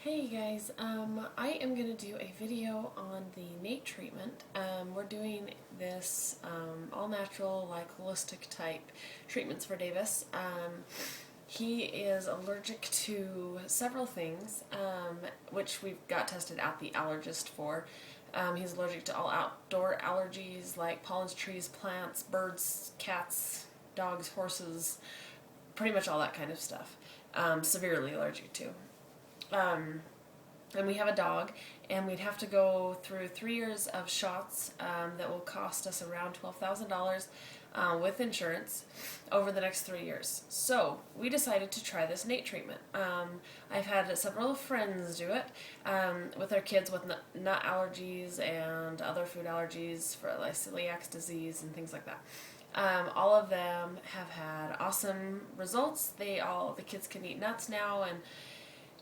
Hey guys, I am going to do a video on the NAET treatment. We're doing this all natural, like holistic type treatments for Davis. He is allergic to several things, which we've got tested at the allergist for. He's allergic to all outdoor allergies like pollens, trees, plants, birds, cats, dogs, horses, pretty much all that kind of stuff. Severely allergic to. And we have a dog, and we'd have to go through 3 years of shots that will cost us around $12,000 with insurance over the next 3 years. So we decided to try this NAET treatment. I've had several friends do it with their kids with nut allergies and other food allergies for like celiac disease and things like that. All of them have had awesome results. The kids can eat nuts now and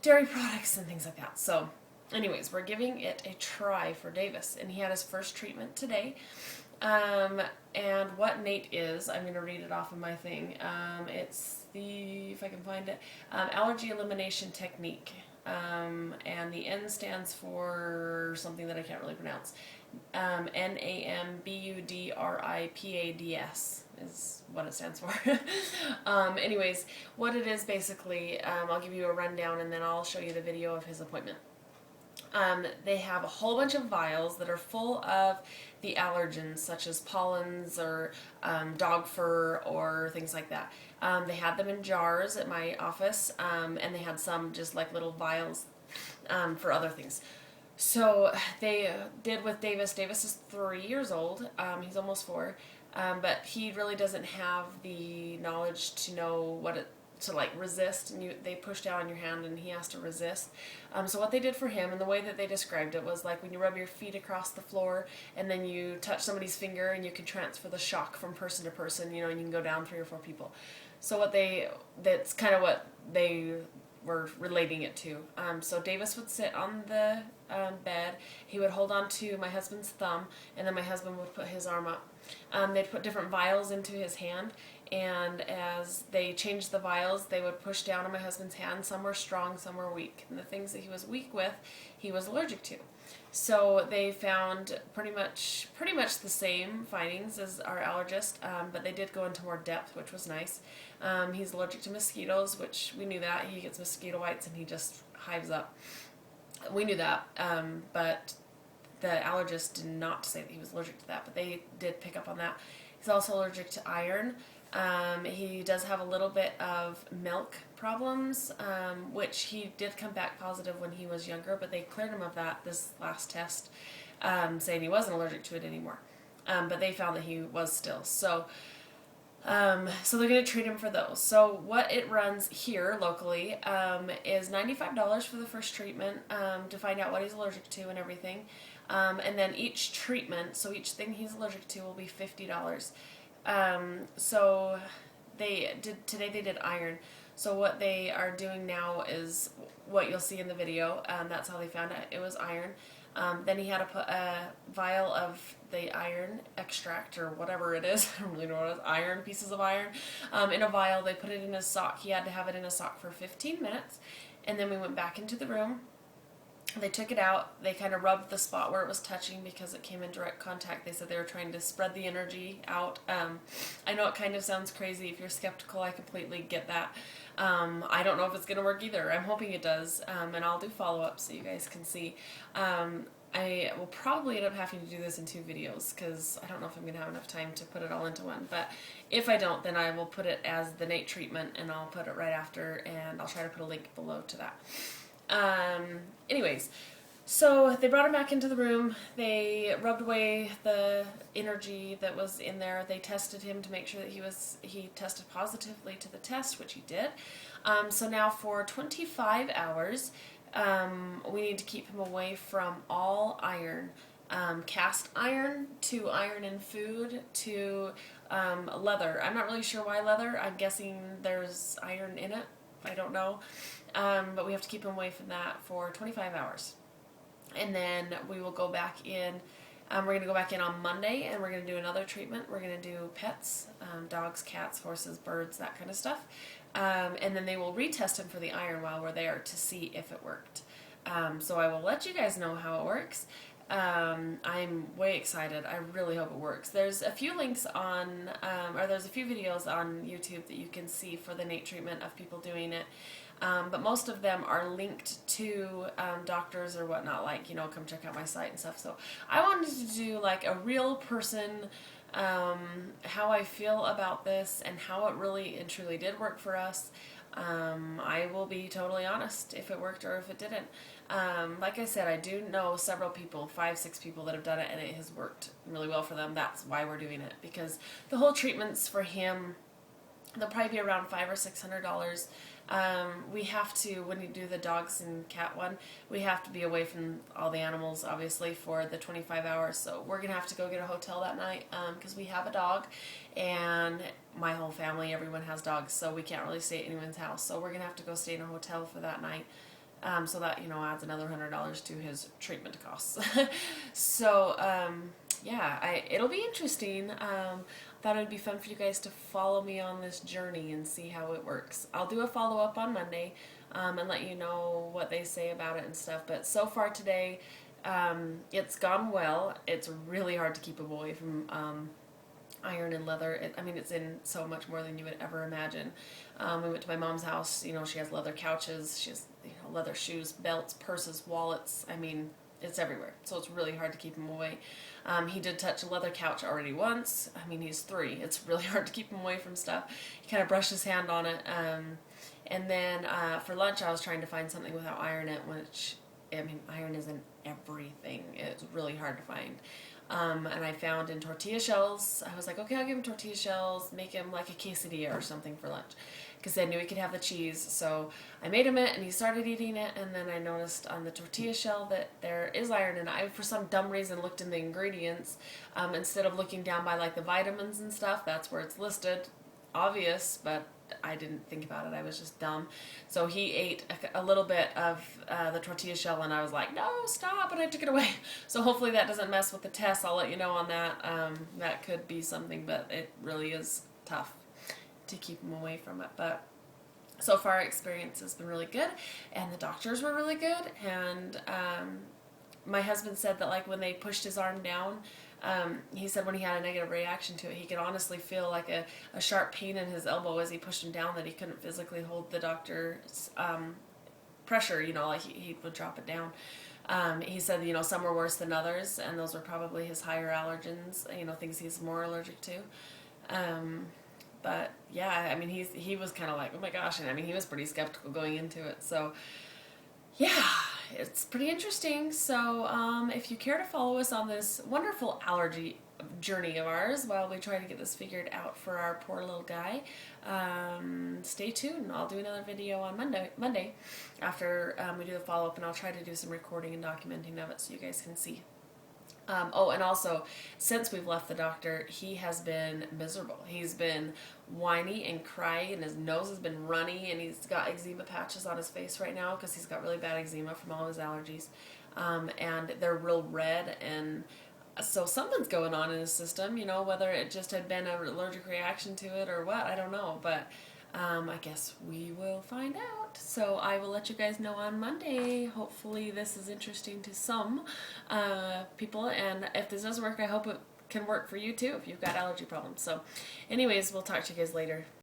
dairy products and things like that. So anyways, we're giving it a try for Davis, and he had his first treatment today. And what NAET is, I'm going to read it off of my thing. It's the, if I can find it, Allergy Elimination Technique. And the N stands for something that I can't really pronounce. NAMBUDRIPADS is what it stands for. Anyways, what it is basically, I'll give you a rundown and then I'll show you the video of his appointment. They have a whole bunch of vials that are full of the allergens, such as pollens or dog fur or things like that. They had them in jars at my office, and they had some just like little vials for other things. So they did with Davis. Davis is 3 years old. He's almost 4, but he really doesn't have the knowledge to know what it to like resist, and they push down on your hand and he has to resist. So what they did for him, and the way that they described it, was like when you rub your feet across the floor and then you touch somebody's finger and you can transfer the shock from person to person, and you can go down 3 or 4 people. So that's kind of what they were relating it to. So Davis would sit on the bed. He would hold on to my husband's thumb, and then my husband would put his arm up. They'd put different vials into his hand, and as they changed the vials, they would push down on my husband's hand. Some were strong, some were weak. And the things that he was weak with, he was allergic to. So they found pretty much the same findings as our allergist, but they did go into more depth, which was nice. He's allergic to mosquitoes, which we knew that. He gets mosquito bites and he just hives up. We knew that, but the allergist did not say that he was allergic to that, but they did pick up on that. He's also allergic to iron. He does have a little bit of milk problems, which he did come back positive when he was younger, but they cleared him of that this last test, saying he wasn't allergic to it anymore. But they found that he was still. So they're going to treat him for those. So what it runs here locally is $95 for the first treatment to find out what he's allergic to and everything. And then each treatment, so each thing he's allergic to, will be $50. So today they did iron. So what they are doing now is what you'll see in the video. That's how they found it. It was iron. Then he had to put a vial of the iron extract, or whatever it is. I don't really know what it is. Iron, pieces of iron, in a vial. They put it in his sock. He had to have it in his sock for 15 minutes. And then we went back into the room. They took it out. They kind of rubbed the spot where it was touching because it came in direct contact. They said they were trying to spread the energy out. I know it kind of sounds crazy. If you're skeptical, I completely get that. I don't know if it's going to work either. I'm hoping it does, and I'll do follow-ups so you guys can see. I will probably end up having to do this in 2 videos because I don't know if I'm going to have enough time to put it all into one. But if I don't, then I will put it as the NAET treatment, and I'll put it right after, and I'll try to put a link below to that. Anyways, so they brought him back into the room. They rubbed away the energy that was in there. They tested him to make sure that he tested positively to the test, which he did. So now for 25 hours, we need to keep him away from all iron. Cast iron, to iron in food, to leather. I'm not really sure why leather. I'm guessing there's iron in it. I don't know. But we have to keep him away from that for 25 hours. And then we will go back in. We're going to go back in on Monday, and we're going to do another treatment. We're going to do pets, dogs, cats, horses, birds, that kind of stuff. And then they will retest him for the iron while we're there to see if it worked. So I will let you guys know how it works. I'm way excited. I really hope it works. There's a few links on, or there's a few videos on YouTube that you can see for the NAET treatment of people doing it. But most of them are linked to doctors or whatnot, like, you know, come check out my site and stuff. So I wanted to do like a real person, how I feel about this and how it really and truly did work for us. I will be totally honest if it worked or if it didn't. Like I said, I do know several people, 5-6 people that have done it, and it has worked really well for them. That's why we're doing it, because the whole treatments for him, they'll probably be around $500 or $600. We have to, when you do the dogs and cat one, we have to be away from all the animals, obviously, for the 25 hours. So we're going to have to go get a hotel that night because we have a dog, and my whole family, everyone has dogs, so we can't really stay at anyone's house. So we're going to have to go stay in a hotel for that night. So that, you know, adds another $100 to his treatment costs. So, yeah, it'll be interesting. Thought it'd be fun for you guys to follow me on this journey and see how it works. I'll do a follow-up on Monday and let you know what they say about it and stuff. But so far today, it's gone well. It's really hard to keep him away from iron and leather. I mean, it's in so much more than you would ever imagine. We went to my mom's house. You know, she has leather couches. She has, you know, leather shoes, belts, purses, wallets. I mean, it's everywhere. So it's really hard to keep him away. He did touch a leather couch already once. I mean, he's 3. It's really hard to keep him away from stuff. He kind of brushed his hand on it. And then for lunch, I was trying to find something without iron in it, which, I mean, iron is in everything. It's really hard to find. And I found in tortilla shells. I was like, okay, I'll give him tortilla shells, make him like a quesadilla or something for lunch, because I knew he could have the cheese. So I made him it, and he started eating it, and then I noticed on the tortilla shell that there is iron, and I, for some dumb reason, looked in the ingredients instead of looking down by like the vitamins and stuff. That's where it's listed, obvious, but I didn't think about it. I was just dumb. So he ate a little bit of the tortilla shell, and I was like, no, stop, and I took it away. So hopefully that doesn't mess with the test. I'll let you know on that. That could be something, but it really is tough to keep him away from it. But so far, our experience has been really good, and the doctors were really good. And my husband said that, like, when they pushed his arm down, he said when he had a negative reaction to it, he could honestly feel like a sharp pain in his elbow as he pushed him down, that he couldn't physically hold the doctor's pressure, you know, like he would drop it down. He said, you know, some were worse than others, and those were probably his higher allergens, you know, things he's more allergic to. But yeah, I mean, he was kind of like, oh my gosh, and I mean, he was pretty skeptical going into it. So yeah, it's pretty interesting. So if you care to follow us on this wonderful allergy journey of ours while we try to get this figured out for our poor little guy, stay tuned. I'll do another video on Monday after we do the follow-up, and I'll try to do some recording and documenting of it so you guys can see. Oh, and also, since we've left the doctor, he has been miserable. He's been whiny and crying, and his nose has been runny, and he's got eczema patches on his face right now because he's got really bad eczema from all his allergies. And they're real red, and so something's going on in his system, you know, whether it just had been an allergic reaction to it or what, I don't know, but I guess we will find out. So I will let you guys know on Monday. Hopefully this is interesting to some people, and if this does work, I hope it can work for you too if you've got allergy problems. So anyways, we'll talk to you guys later.